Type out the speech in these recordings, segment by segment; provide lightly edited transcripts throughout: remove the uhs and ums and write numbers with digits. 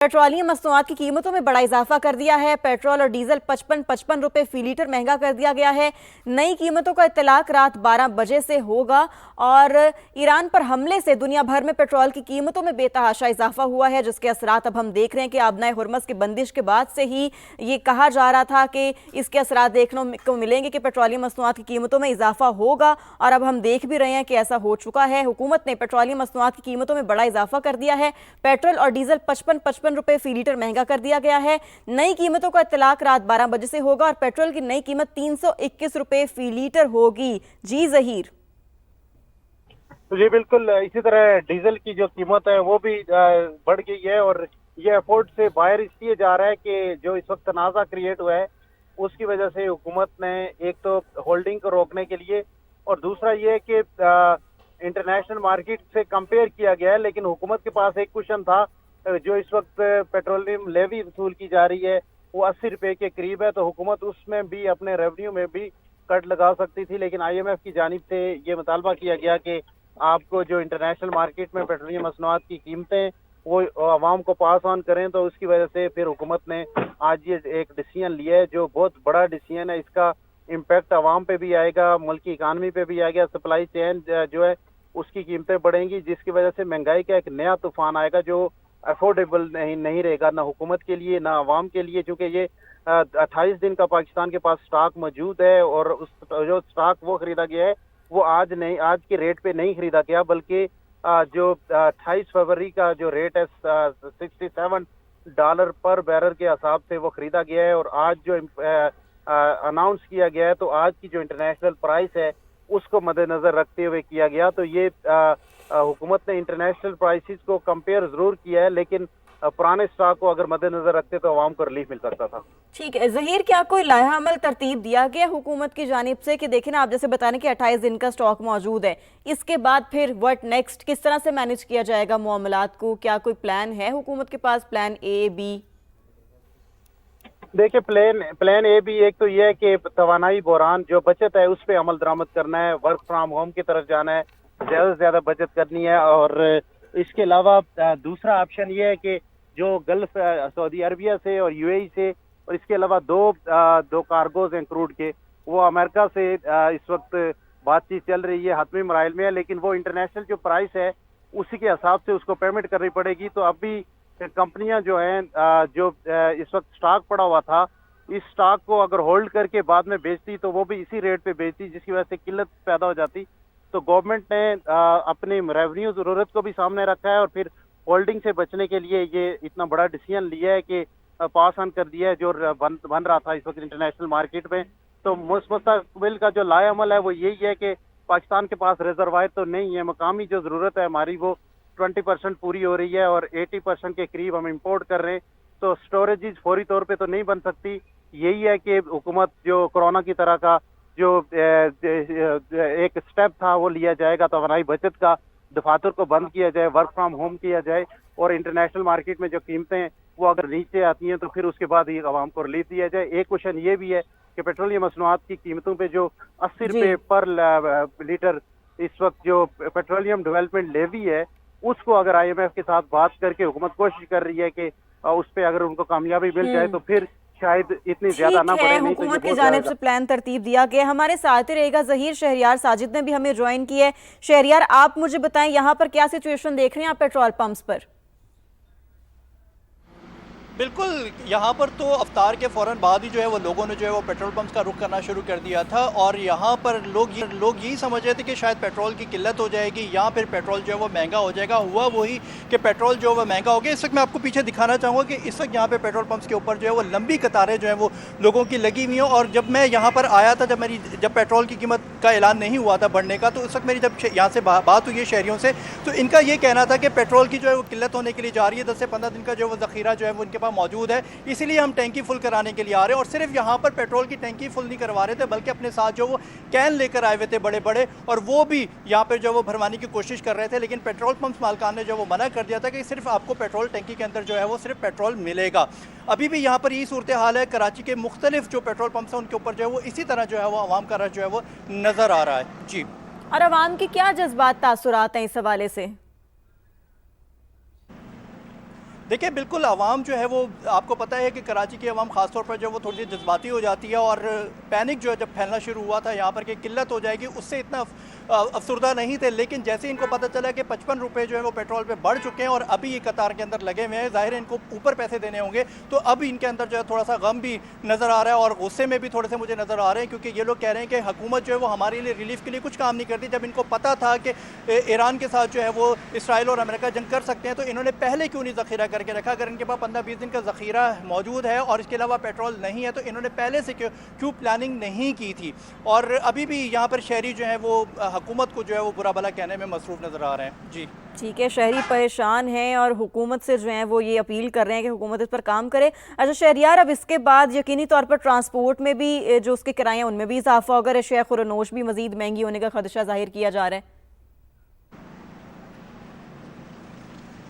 Petroleum मसनूआत की कीमतों में बड़ा इजाफा कर दिया है। पेट्रोल और डीजल 55 रुपए फी लीटर महंगा कर दिया गया है। नई कीमतों का इत्तलाक रात 12 बजे से होगा और ईरान पर हमले से दुनिया भर में पेट्रोल की कीमतों में बेतहाशा इजाफा हुआ है, जिसके असरात अब हम देख रहे हैं कि आबनाए हुर्मस की बंदिश के बाद से ही ये कहा जा रहा था कि इसके असरात देखने को मिलेंगे कि पेट्रोलियम मसनूआत की कीमतों में इजाफा होगा, और अब हम देख भी रहे हैं कि ऐसा हो चुका है। हुकूमत ने पेट्रोलियम मसनूआत की कीमतों में बड़ा इजाफा कर दिया है। पेट्रोल और डीजल 55 रुपए फी लीटर महंगा कर दिया गया है। नई कीमतों का इत्तलाक रात 12 बजे से होगा और पेट्रोल की नई कीमत 321 रुपए फी लीटर होगी। जी जहीर। तो जी बिल्कुल इसी तरह डीजल की जो कीमत है वो भी बढ़ गई है, और ये अफोर्ड से बाहर इसलिए जा रहा है कि जो इस वक्त तनाज़ा क्रिएट हुआ है उसकी वजह से हुकूमत ने एक तो होल्डिंग को रोकने के लिए, और दूसरा ये है कि इंटरनेशनल मार्केट से कंपेयर किया गया है, लेकिन हुकूमत के पास एक क्वेश्चन था। जो इस वक्त पेट्रोलियम लेवी वसूल की जा रही है वो 80 रुपए के करीब है, तो हुकूमत उसमें भी अपने रेवेन्यू में भी कट लगा सकती थी, लेकिन IMF की जानिब से ये मुतालबा किया गया कि आपको जो इंटरनेशनल मार्केट में पेट्रोलियम मसनूआत की कीमतें वो आवाम को पास ऑन करें। तो उसकी वजह से फिर हुकूमत ने आज ये एक डिसीजन लिया है जो बहुत बड़ा डिसीजन है। इसका इम्पैक्ट आवाम पे भी आएगा, मुल्क की इकानमी पे भी आएगा, सप्लाई चेन जो है उसकी कीमतें बढ़ेंगी, जिसकी वजह से महंगाई का एक नया तूफान आएगा जो अफोर्डेबल नहीं रहेगा, ना हुकूमत के लिए ना आवाम के लिए, क्योंकि ये 28 दिन का पाकिस्तान के पास स्टॉक मौजूद है, और उस जो स्टॉक वो खरीदा गया है वो आज के रेट पे नहीं खरीदा गया, बल्कि जो 28 फरवरी का जो रेट है $67 पर बैरल के हिसाब से वो खरीदा गया है, और आज जो अनाउंस किया गया है तो आज की जो इंटरनेशनल प्राइस है उसको मद्देनजर रखते हुए किया गया। तो ये हुकूमत ने इंटरनेशनल प्राइसेस को कंपेयर जरूर किया है, लेकिन पुराने स्टॉक को अगर मद्देनजर रखते तो आवाम को रिलीफ मिल सकता था। ठीक है जहीर, क्या कोई लाया अमल तरतीब दिया गया हुकूमत की जानिब से कि देखें ना, आप जैसे बता रहे हैं कि 28 दिन का स्टॉक मौजूद है, इसके बाद फिर व्हाट नेक्स्ट, किस तरह से मैनेज किया जाएगा मामलात को? क्या कोई प्लान है हुकूमत के पास, प्लान A, B? देखिए प्लान ए भी एक तो ये है कि तवानाई बहरान जो बचत है उस पर अमल दरामद करना है, वर्क फ्रॉम होम की तरफ जाना है, ज्यादा से ज्यादा बचत करनी है, और इसके अलावा दूसरा ऑप्शन ये है कि जो गल्फ सऊदी अरबिया से और UAE से, और इसके अलावा दो कार्गोज हैं क्रूड के, वो अमेरिका से इस वक्त बातचीत चल रही है, हतमी मराइल में है, लेकिन वो इंटरनेशनल जो प्राइस है उसी के हिसाब से उसको पेमेंट करनी पड़ेगी। तो अभी कंपनियां जो हैं जो इस वक्त स्टॉक पड़ा हुआ था, इस स्टॉक को अगर होल्ड करके बाद में बेचती तो वो भी इसी रेट पे बेचती, जिसकी वजह से किल्लत पैदा हो जाती। तो गवर्नमेंट ने अपनी रेवेन्यू जरूरत को भी सामने रखा है, और फिर होल्डिंग से बचने के लिए ये इतना बड़ा डिसीजन लिया है कि पास ऑन कर दिया है जो बन रहा था इस वक्त इंटरनेशनल मार्केट में। तो मुस्तकबिल का जो लाएअमल है वो यही है कि पाकिस्तान के पास रिजर्वायर तो नहीं है, मकामी जो जरूरत है हमारी वो 20% पूरी हो रही है, और 80% के करीब हम इंपोर्ट कर रहे हैं। तो स्टोरेजेस फौरी तौर पे तो नहीं बन सकती। यही है कि हुकूमत जो कोरोना की तरह का जो एक स्टेप था वो लिया जाएगा, तो हमारी बचत का दफातर को बंद किया जाए, वर्क फ्रॉम होम किया जाए, और इंटरनेशनल मार्केट में जो कीमतें वो अगर नीचे आती हैं तो फिर उसके बाद ही आवाम को रिलीफ दिया जाए। एक क्वेश्चन ये भी है कि पेट्रोलियम मसनूआत की कीमतों पे जो 80 रुपए पर लीटर इस वक्त जो पेट्रोलियम डेवलपमेंट लेवी है उसको अगर IMF के साथ बात करके हुकूमत कोशिश कर रही है कि उस पर अगर उनको कामयाबी मिल जाए तो फिर शायद इतनी ज्यादा ना पड़े। नहीं हुकूमत की जानिब से प्लान तरतीब दिया गया। हमारे साथ ही रहेगा जहीर। शहरियार साजिद ने भी हमें ज्वाइन किया है। शहरियार, आप मुझे बताएं यहाँ पर क्या सिचुएशन देख रहे हैं आप पेट्रोल पंप्स पर? बिल्कुल, यहाँ पर तो अफ्तार के फ़ौरन बाद ही जो है वो लोगों ने जो है वो पेट्रोल पंप्स का रुख करना शुरू कर दिया था, और यहाँ पर लोग यही समझ रहे थे कि शायद पेट्रोल की किल्लत हो जाएगी या फिर पेट्रोल जो है वो महंगा हो जाएगा। हुआ वही कि पेट्रोल जो है वो महंगा हो गया। इस वक्त मैं आपको पीछे दिखाना चाहूँगा कि इस वक्त यहाँ पे पेट्रोल पंप्स के ऊपर जो है वो लंबी कतारें जो है वो लोगों की लगी हुई हैं। और जब मैं यहाँ पर आया था, जब पेट्रोल की कीमत का ऐलान नहीं हुआ था बढ़ने का, तो उस वक्त मेरी जब यहाँ से बात हुई है शहरियों से, तो इनका ये कहना था कि पेट्रोल की जो है वो किल्लत होने के लिए जा रही है। 10 से 15 दिन का जो है वो ज़ख़ीरा जो है वो इनके पास मौजूद है, इसीलिए हम टैंकी फुल कराने के लिए आ रहे हैं। और सिर्फ यहाँ पर पेट्रोल की टैंकी फुल नहीं करवा रहे थे, बल्कि अपने साथ जो वो कैन लेकर आए हुए थे बड़े बड़े, और वो भी यहाँ पर जो वो भरवाने की कोशिश कर रहे थे। लेकिन पेट्रोल पंप मालकान ने जो वो मना कर दिया था कि सिर्फ आपको पेट्रोल टैंकी के अंदर जो है वो सिर्फ पेट्रोल मिलेगा। अभी भी यहाँ पर यही सूरत हाल है। कराची के मुख्तलिफ जो पेट्रोल पंप्स हैं उनके ऊपर जो है वो इसी तरह जो है वो आवाम का रश जो है वो नज़र आ रहा है। जी, और आवाम के क्या जज्बात तासुरात हैं इस हवाले से? देखिए बिल्कुल आवाम जो है वो आपको पता है कि कराची की आवाम ख़ासतौर पर जो वो थोड़ी सी जज्बाती हो जाती है और पैनिक जो है जब फैलना शुरू हुआ था यहाँ पर कि किल्लत हो जाएगी उससे इतना अफसरदा नहीं थे। लेकिन जैसे ही इनको पता चला कि 55 रुपये जो है वो पेट्रोल पे बढ़ चुके हैं और अभी ये कतार के अंदर लगे हुए हैं, ज़ाहिर है इनको ऊपर पैसे देने होंगे, तो अब इनके अंदर जो है थोड़ा सा गम भी नज़र आ रहा है और गुस्से में भी थोड़े से मुझे नज़र आ रहे हैं, क्योंकि ये लोग कह रहे हैं कि हुकूमत जो है वो हमारे लिए रिलीफ के लिए कुछ काम नहीं करती। जब इनको पता था कि ईरान के साथ जो है वो इसराइल और अमेरिका जंग कर सकते हैं तो इन्होंने पहले क्यों नहीं ज़ख़ीरा करके रखा? अगर इनके पास 15-20 दिन का ज़ख़ीरा मौजूद है और इसके अलावा पेट्रोल नहीं है तो इन्होंने पहले से क्यों प्लानिंग नहीं की थी? और अभी भी यहाँ पर शहरी जो है वो हुकूमत को जो है वो बुरा भला कहने में मसरूफ़ नज़र आ रहे हैं। जी ठीक है, शहरी परेशान हैं और हुकूमत से जो है वो ये अपील कर रहे हैं कि हुकूमत इस पर काम करे। अच्छा शहरियार, अब इसके बाद यकीनी तौर पर ट्रांसपोर्ट में भी जो उसके किराए उनमें भी इजाफा होगा, अशिया खुरनोश भी मजीद महंगी होने का खदशा जाहिर किया जा रहा है।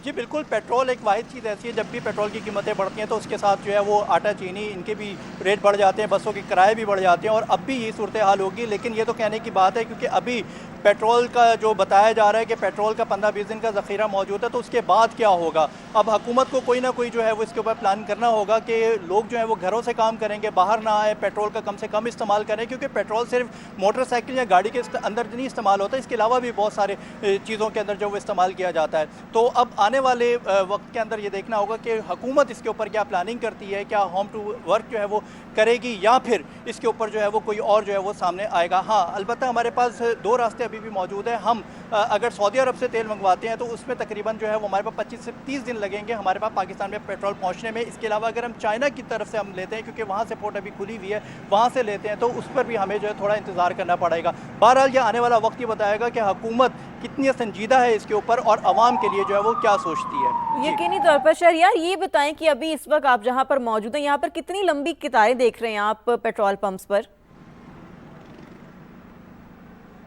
जी बिल्कुल, पेट्रोल एक वाहिद चीज़ ऐसी है, जब भी पेट्रोल की कीमतें बढ़ती हैं तो उसके साथ जो है वो आटा चीनी इनके भी रेट बढ़ जाते हैं, बसों के किराए भी बढ़ जाते हैं और अब भी यही सूरत हाल होगी। लेकिन ये तो कहने की बात है क्योंकि अभी पेट्रोल का जो बताया जा रहा है कि पेट्रोल का 15-20 दिन का ज़ख़ीरा मौजूद है, तो उसके बाद क्या होगा? अब हुकूमत को कोई ना कोई जो है वो इसके ऊपर प्लान करना होगा कि लोग जो है वो घरों से काम करेंगे, बाहर ना आए, पेट्रोल का कम से कम इस्तेमाल करें, क्योंकि पेट्रोल सिर्फ मोटरसाइकिल या गाड़ी के अंदर नहीं इस्तेमाल होता, इसके अलावा भी बहुत सारे चीज़ों के अंदर जो वो इस्तेमाल किया जाता है। तो अब आने वाले वक्त के अंदर ये देखना होगा कि हुकूमत इसके ऊपर क्या प्लानिंग करती है, क्या होम टू वर्क जो है वो करेगी या फिर इसके ऊपर जो है वो कोई और जो है वो सामने आएगा। हाँ, अलबत्ता हमारे पास दो रास्ते अभी भी मौजूद है। हम अगर सऊदी अरब से तेल मंगवाते हैं तो उसमें तकरीबन जो है वो हमारे पास 25 से 30 दिन लगेंगे हमारे पास पाकिस्तान में पेट्रोल पहुंचने में। इसके अलावा अगर हम चाइना की तरफ से हम लेते हैं, क्योंकि वहाँ से पोर्ट अभी खुली हुई है, वहाँ से लेते हैं तो उस पर भी हमें जो है थोड़ा इंतज़ार करना पड़ेगा। बहरहाल यह आने वाला वक्त ये बताएगा कि हुकूमत कितनी संजीदा है इसके ऊपर और आवाम के लिए जो है वो क्या सोचती है। यकीनी तौर पर शहरियार, ये बताएं कि अभी इस वक्त आप जहां पर मौजूद हैं यहाँ पर कितनी लंबी कतारें देख रहे हैं आप पेट्रोल पंप्स पर?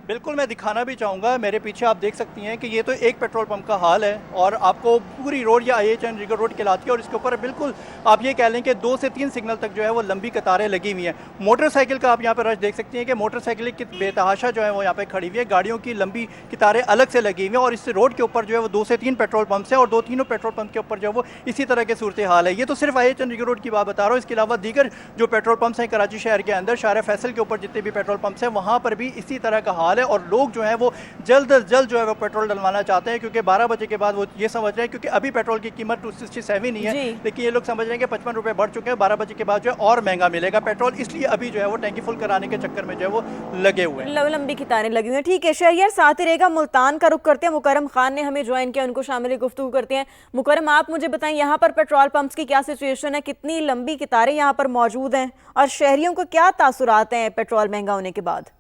बिल्कुल, मैं दिखाना भी चाहूँगा, मेरे पीछे आप देख सकती हैं कि ये तो एक पेट्रोल पंप का हाल है और आपको पूरी रोड या IHN रिगर रोड कहलाती है और इसके ऊपर बिल्कुल आप ये कह लें कि 2 से 3 सिग्नल तक जो है वो लंबी कतारें लगी हुई हैं। मोटरसाइकिल का आप यहाँ पर रश देख सकती हैं कि मोटरसाइकिल की बेतहाशा जो है वो यहाँ पे खड़ी हुई है, गाड़ियों की लंबी कतारें अलग से लगी हुई हैं और इस रोड के ऊपर जो है वो 2 से 3 पेट्रोल पंप्स हैं और 2-3 पेट्रोल पंप के ऊपर जो है वो इसी तरह के सूरत हाल है। ये तो सिर्फ IHN रिगर रोड की बात बता रहा हूँ, इसके अलावा दीगर जो पेट्रोल पंप्स हैं कराची शहर के अंदर, शार फैसल के ऊपर जितने भी पेट्रोल पंप्स हैं वहाँ पर भी इसी तरह का हाल है और लोग जो है वो जल्द अज जल्द जो है वो पेट्रोल डलवाना चाहते हैं, क्योंकि 12 बजे के बाद वो ये समझ रहे हैं, क्योंकि अभी पेट्रोल की कीमत 267 नहीं है, लेकिन ये लोग समझ रहे हैं कि 55 रुपये बढ़ चुके हैं, 12 बजे के बाद जो है और महंगा मिलेगा पेट्रोल, इसलिए अभी जो है वो टैंकी फुल कराने के चक्कर में जो है वो लगे हुए हैं। लंबी कतारें लगी हुई हैं। ठीक है शहरियार, साथ ही रहेगा, मुल्तान का रुख करते हैं। मुकरम खान ने हमें ज्वाइन किया, उनको शामिल गुफ्तगू करते हैं। मुकरम, आप मुझे बताएं यहाँ पर पेट्रोल पंप्स की क्या सिचुएशन है, कितनी लंबी कतारें यहाँ पर मौजूद हैं और शहरियों को क्या तासुरात हैं पेट्रोल महंगा होने के बाद?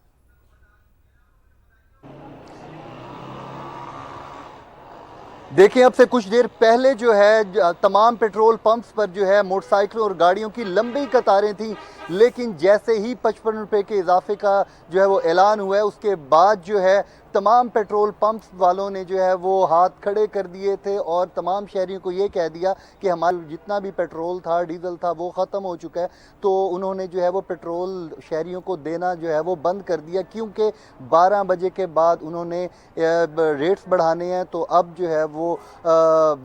देखिए, अब से कुछ देर पहले जो है तमाम पेट्रोल पंप्स पर जो है मोटरसाइकिलों और गाड़ियों की लंबी कतारें थी, लेकिन जैसे ही 55 रुपये के इजाफे का जो है वो ऐलान हुआ है उसके बाद जो है तमाम पेट्रोल पंप्स वालों ने जो है वो हाथ खड़े कर दिए थे और तमाम शहरियों को ये कह दिया कि हमारा जितना भी पेट्रोल था, डीजल था, वो ख़त्म हो चुका है। तो उन्होंने जो है वो पेट्रोल शहरियों को देना जो है वो बंद कर दिया, क्योंकि 12 बजे के बाद उन्होंने रेट्स बढ़ाने हैं। तो अब जो है वो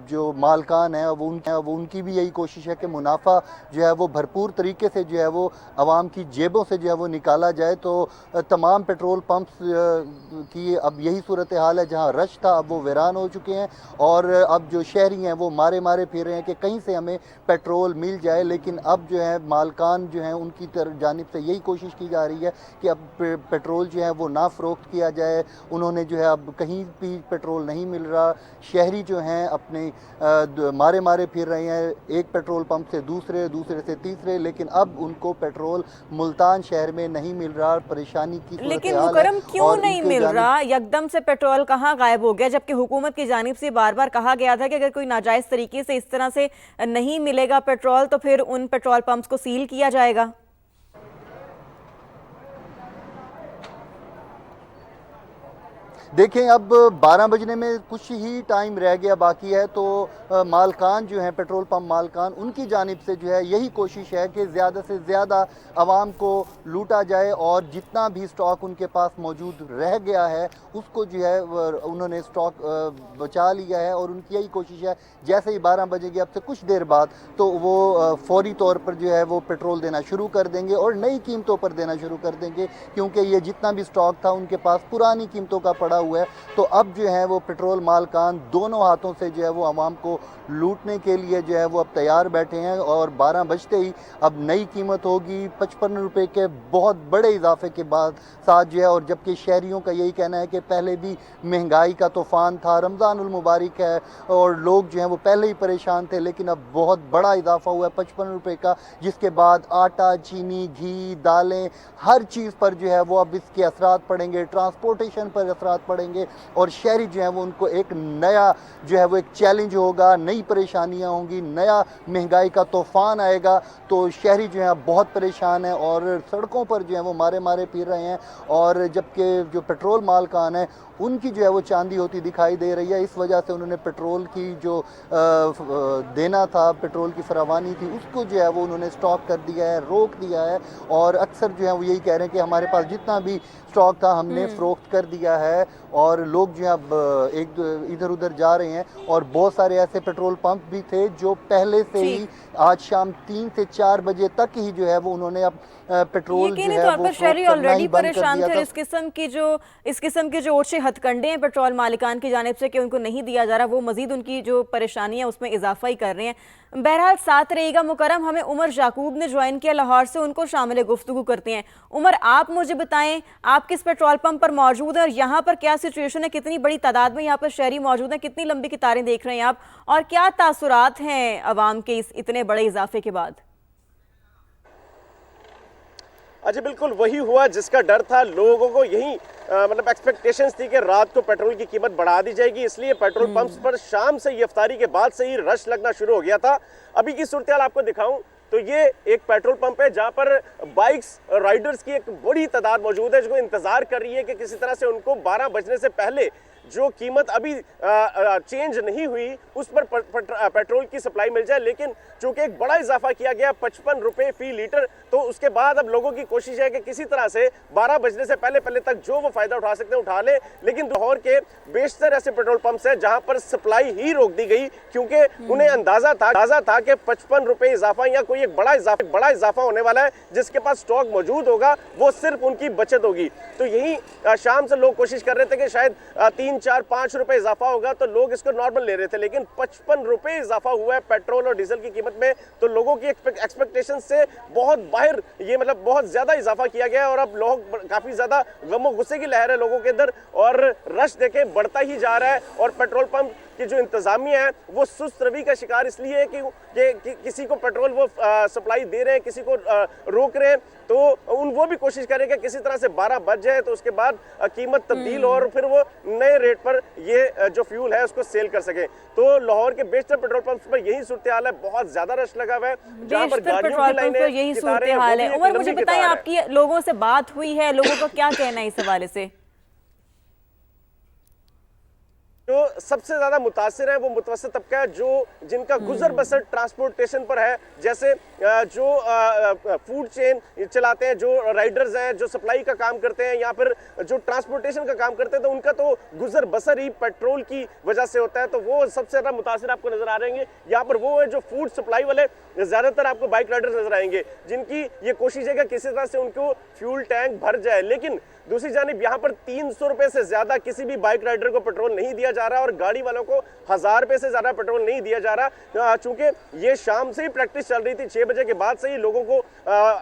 जो मालकान है वो उनकी भी यही कोशिश है कि मुनाफा जो है वो भरपूर तरीके से जो है वो आवाम की जेबों से जो है वो निकाला जाए। तो तमाम पेट्रोल पंप्स की अब यही सूरत हाल है, जहां रश था अब वो वीरान हो चुके हैं और अब जो शहरी हैं वो मारे फिर रहे हैं कि कहीं से हमें पेट्रोल मिल जाए। लेकिन अब जो है मालकान जो हैं उनकी जानिब से यही कोशिश की जा रही है कि अब पेट्रोल जो है वो ना फ़रोख्त किया जाए। उन्होंने जो है अब कहीं भी पेट्रोल नहीं मिल रहा, शहरी जो हैं अपने मारे फिर रहे हैं, एक पेट्रोल पंप से दूसरे से तीसरे, लेकिन अब उनको पेट्रोल मुल्तान शहर में नहीं मिल रहा। परेशानी की सूरत लेकिन हाल है। मुकरम, क्यों नहीं मिल रहा? एकदम से पेट्रोल कहाँ गायब हो गया, जबकि हुकूमत की जानिब से बार बार कहा गया था कि अगर कोई नाजायज तरीके से इस तरह से नहीं मिलेगा पेट्रोल तो फिर उन पेट्रोल पंप्स को सील किया जाएगा। देखें अब 12 बजने में कुछ ही टाइम रह गया बाकी है, तो मालकान जो हैं, पेट्रोल पंप मालकान, उनकी जानिब से जो है यही कोशिश है कि ज़्यादा से ज़्यादा आवाम को लूटा जाए और जितना भी स्टॉक उनके पास मौजूद रह गया है उसको जो है उन्होंने स्टॉक बचा लिया है। और उनकी यही कोशिश है जैसे ही 12 बजेगी अब से कुछ देर बाद तो वो फौरी तौर पर जो है वो पेट्रोल देना शुरू कर देंगे और नई कीमतों पर देना शुरू कर देंगे, क्योंकि ये जितना भी स्टॉक था उनके पास पुरानी कीमतों का पड़ा हुआ है। तो अब जो है वो पेट्रोल मालकान दोनों हाथों से जो है वो आवाम को लूटने के लिए जो है वो अब तैयार बैठे हैं और 12 बजते ही अब नई कीमत होगी 55 रुपये के बहुत बड़े इजाफे के बाद साथ जो है। और जबकि शहरियों का यही कहना है कि पहले भी महंगाई का तूफ़ान था, रमज़ानुल मुबारक है और लोग जो हैं वो पहले ही परेशान थे, लेकिन अब बहुत बड़ा इजाफा हुआ है 55 रुपये का, जिसके बाद आटा, चीनी, घी, दालें, हर चीज़ पर जो है वो अब इसके असरात पड़ेंगे, ट्रांसपोर्टेशन पर असरात पड़ेंगे और शहरी जो है वो उनको एक नया जो है वो एक चैलेंज होगा, नई परेशानियां होंगी, नया महंगाई का तूफ़ान आएगा। तो शहरी जो है बहुत परेशान है और सड़कों पर जो है वो मारे मारे फिर रहे हैं। और जबकि जो पेट्रोल मालकान है उनकी जो है वो चांदी होती दिखाई दे रही है, इस वजह से उन्होंने पेट्रोल की जो देना था, पेट्रोल की फरावानी थी, उसको जो है वो उन्होंने स्टॉप कर दिया है, रोक दिया है। और अक्सर जो है वो यही कह रहे हैं कि हमारे पास जितना भी स्टॉक था हमने फ़रोख्त कर दिया है। और लोग जो है अब एक इधर उधर जा रहे हैं और बहुत सारे ऐसे पेट्रोल पंप भी थे जो पहले से ही आज शाम 3 से 4 बजे तक ही जो है वो उन्होंने अब पेट्रोल जो है वो शहरी ऑलरेडी परेशान थे। इस किस्म की जो ओछे हथकंडे हैं पेट्रोल मालिकान की जानिब से कि उनको नहीं दिया जा रहा, वो मजीद उनकी जो परेशानी है उसमें इजाफा ही कर रहे हैं। बहरहाल साथ रहेगा मुकरम, हमें उमर याकूब ने ज्वाइन किया लाहौर से, उनको शामिल गुफ्तगू करते हैं। उमर, आप मुझे बताएं आप किस पेट्रोल पंप पर मौजूद हैं और यहाँ पर क्या सिचुएशन है, कितनी बड़ी तादाद में यहाँ पर शहरी मौजूद हैं, कितनी लंबी कतारें देख रहे हैं आप और क्या तासुरात हैं अवाम के इस इतने बड़े इजाफे के बाद? अच्छा, बिल्कुल वही हुआ जिसका डर था लोगों को। यही मतलब एक्सपेक्टेशंस थी कि रात को पेट्रोल की कीमत बढ़ा दी जाएगी, इसलिए पेट्रोल पंप्स पर शाम से ही इफ्तारी के बाद से ही रश लगना शुरू हो गया था। अभी की सूरत हाल आपको दिखाऊं तो ये एक पेट्रोल पंप है जहां पर बाइक्स राइडर्स की एक बड़ी तादाद मौजूद है जो इंतजार कर रही है कि किसी तरह से उनको 12 बजने से पहले जो कीमत अभी चेंज नहीं हुई उस पर पेट्रोल की सप्लाई मिल जाए। लेकिन चूंकि एक बड़ा इजाफा किया गया 55 रुपए फी लीटर, तो उसके बाद अब लोगों की कोशिश है कि किसी तरह से 12 बजने से पहले तक जो वो फायदा उठा सकते हैं उठा ले। लेकिन लाहौर के बेशतर ऐसे पेट्रोल पंप्स हैं जहां पर सप्लाई ही रोक दी गई, क्योंकि उन्हें अंदाजा था कि 55 रुपए इजाफा या कोई एक बड़ा इजाफा होने वाला है, जिसके पास स्टॉक मौजूद होगा वो सिर्फ उनकी बचत होगी। तो यही शाम से लोग कोशिश कर रहे थे कि शायद 3, 4, 5 रुपए इजाफा होगा, तो लोग इसको नॉर्मल ले रहे थे। लेकिन 55 रुपए इजाफा हुआ है पेट्रोल और डीजल की कीमत में, तो लोगों की एक्सपेक्टेशन से बहुत बाहर ये मतलब बहुत ज्यादा इजाफा किया गया है। और अब लोग काफी ज्यादा गमो गुस्से की लहर है लोगों के अंदर और रश देखें बढ़ता ही जा रहा है। और पेट्रोल पंप की जो इंतजामिया है वो सुस्त रवि का शिकार इसलिए है कि किसी को पेट्रोल वो सप्लाई दे रहे हैं, किसी को रोक रहे हैं, तो वो भी कोशिश करें कि किसी तरह से 12 बज जाए तो उसके बाद कीमत तब्दील हो और फिर वो नए रेट पर ये जो फ्यूल है उसको सेल कर सके। तो लाहौर के बेशतर पेट्रोल पंप्स पर यही सूरत हाल है, बहुत ज्यादा रश लगा हुआ है जहां पर गाड़ियों की लाइनें, यही सूरत हाल है। उमर, मुझे बताएं आपकी लोगों से बात हुई है, लोगों का क्या कहना है इस हवाले से? जो सबसे ज्यादा मुतासिर है वो मुतवस्सित तबका है, जो जिनका गुजर बसर ट्रांसपोर्टेशन पर है, जैसे जो फूड चेन चलाते हैं, जो राइडर्स हैं, जो सप्लाई का काम करते हैं या फिर जो ट्रांसपोर्टेशन का काम करते हैं, तो उनका तो गुजर बसर ही पेट्रोल की वजह से होता है। तो वो सबसे ज्यादा मुतासिर आपको नजर आ रहे हैं। यहाँ पर वो है जो फूड सप्लाई वाले, ज्यादातर आपको बाइक राइडर्स नजर आएंगे जिनकी ये कोशिश है कि किसी तरह से उनको फ्यूल टैंक भर जाए। लेकिन दूसरी जानिब यहाँ पर 300 रुपए से ज्यादा किसी भी बाइक राइडर को पेट्रोल नहीं दिया जा रहा और गाड़ी वालों को 1000 रुपए से ज्यादा पेट्रोल नहीं दिया जा रहा। चूंकि ये शाम से ही प्रैक्टिस चल रही थी, 6 बजे के बाद से ही लोगों को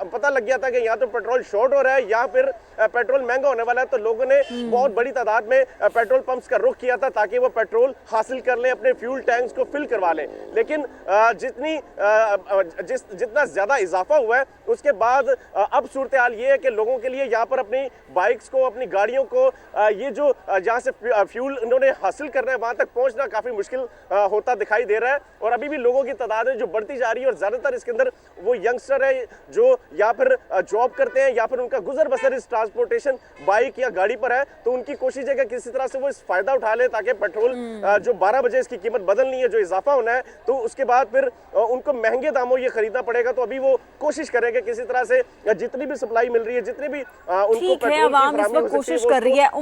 पता लग गया था कि यहाँ तो पेट्रोल शॉर्ट हो रहा है या फिर पेट्रोल महंगा होने वाला है। तो लोगों ने बहुत बड़ी तादाद में पेट्रोल पंप्स का रुख किया था ताकि वो पेट्रोल हासिल कर लें, अपने फ्यूल टैंक्स को फिल करवा लें। लेकिन जितना ज्यादा इजाफा हुआ है उसके बाद अब सूरत हाल ये है कि लोगों के लिए यहाँ पर अपनी बाइक बाइक्स को, अपनी गाड़ियों को, ये जो जहाँ से फ्यूल इन्होंने हासिल करना है वहां तक पहुंचना काफी मुश्किल होता दिखाई दे रहा है। और अभी भी लोगों की तादाद है जो बढ़ती जा रही है और ज्यादातर इसके अंदर वो यंगस्टर है जो या फिर जॉब करते हैं या फिर उनका गुजर बसर इस ट्रांसपोर्टेशन बाइक या गाड़ी पर है। तो उनकी कोशिश है कि किसी तरह से वो इस फायदा उठा ले ताकि पेट्रोल जो 12 बजे इसकी कीमत बदलनी है, जो इजाफा होना है, तो उसके बाद फिर उनको महंगे दामों ये खरीदना पड़ेगा। तो अभी वो कोशिश करेंगे किसी तरह से जितनी भी सप्लाई मिल रही है, जितनी भी उनको ठीक है, पेट्रोल की आवाम इस फराहमी हो वक्त सकती है, कोशिश वो कर रही है।